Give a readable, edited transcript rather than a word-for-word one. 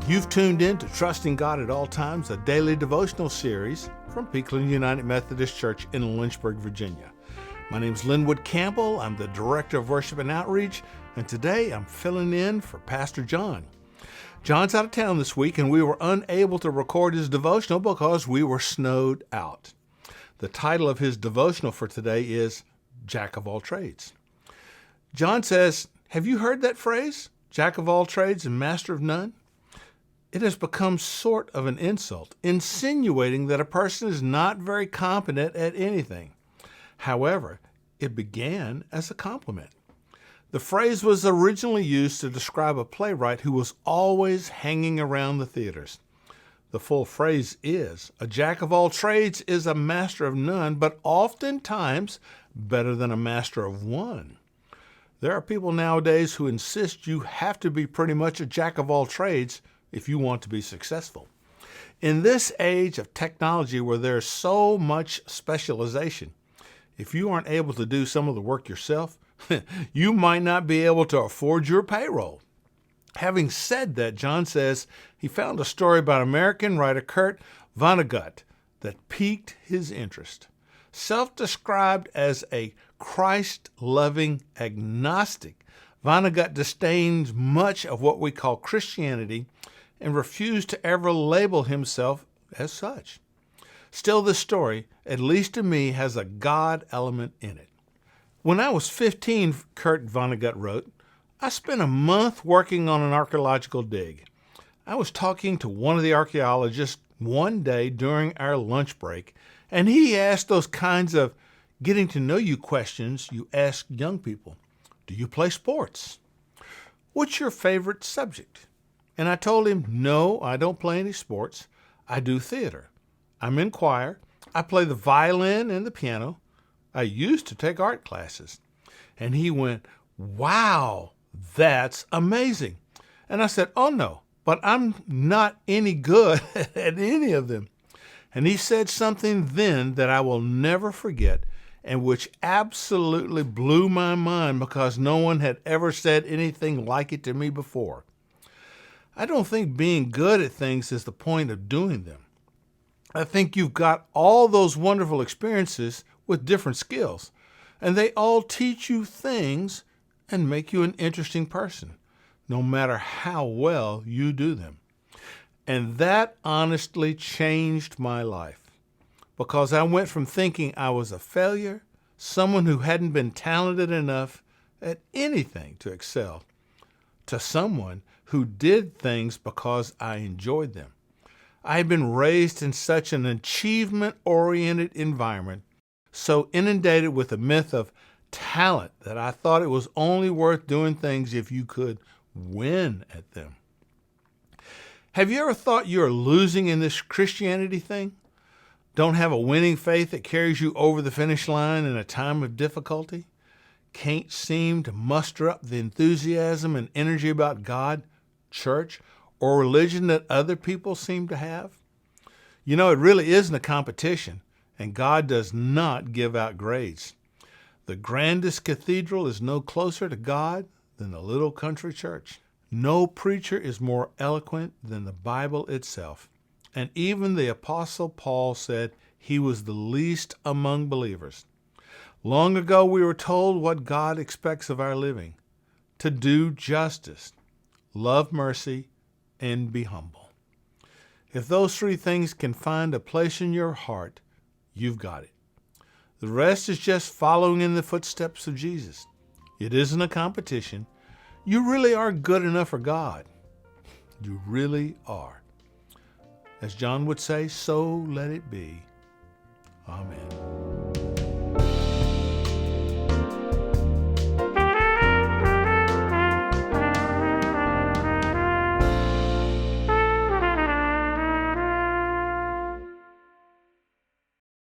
You've tuned in to Trusting God at All Times, a daily devotional series from Peakland United Methodist Church in Lynchburg, Virginia. My name is Linwood Campbell. I'm the Director of Worship and Outreach, and today I'm filling in for Pastor John. John's out of town this week, and we were unable to record his devotional because we were snowed out. The title of his devotional for today is Jack of All Trades. John says, have you heard that phrase, Jack of all trades and master of none? It has become sort of an insult, insinuating that a person is not very competent at anything. However, it began as a compliment. The phrase was originally used to describe a playwright who was always hanging around the theaters. The full phrase is, a jack of all trades is a master of none, but oftentimes better than a master of one. There are people nowadays who insist you have to be pretty much a jack of all trades if you want to be successful. In this age of technology where there's so much specialization, if you aren't able to do some of the work yourself, you might not be able to afford your payroll. Having said that, John says he found a story about American writer Kurt Vonnegut that piqued his interest. Self-described as a Christ-loving agnostic, Vonnegut disdains much of what we call Christianity and refused to ever label himself as such. Still, this story, at least to me, has a God element in it. When I was 15, Kurt Vonnegut wrote, I spent a month working on an archaeological dig. I was talking to one of the archaeologists one day during our lunch break, and he asked those kinds of getting to know you questions you ask young people. Do you play sports? What's your favorite subject? And I told him, no, I don't play any sports. I do theater. I'm in choir. I play the violin and the piano. I used to take art classes. And he went, wow, that's amazing. And I said, oh no, but I'm not any good at any of them. And he said something then that I will never forget and which absolutely blew my mind because no one had ever said anything like it to me before. I don't think being good at things is the point of doing them. I think you've got all those wonderful experiences with different skills, and they all teach you things and make you an interesting person, no matter how well you do them. And that honestly changed my life, because I went from thinking I was a failure, someone who hadn't been talented enough at anything to excel, to someone who did things because I enjoyed them. I had been raised in such an achievement-oriented environment, so inundated with the myth of talent that I thought it was only worth doing things if you could win at them. Have you ever thought you're losing in this Christianity thing? Don't have a winning faith that carries you over the finish line in a time of difficulty? Can't seem to muster up the enthusiasm and energy about God, church, or religion that other people seem to have? You know, it really isn't a competition, and God does not give out grades. The grandest cathedral is no closer to God than the little country church. No preacher is more eloquent than the Bible itself. And even the Apostle Paul said he was the least among believers. Long ago, we were told what God expects of our living: to do justice, love mercy, and be humble. If those three things can find a place in your heart, you've got it. The rest is just following in the footsteps of Jesus. It isn't a competition. You really are good enough for God. You really are. As John would say, so let it be. Amen.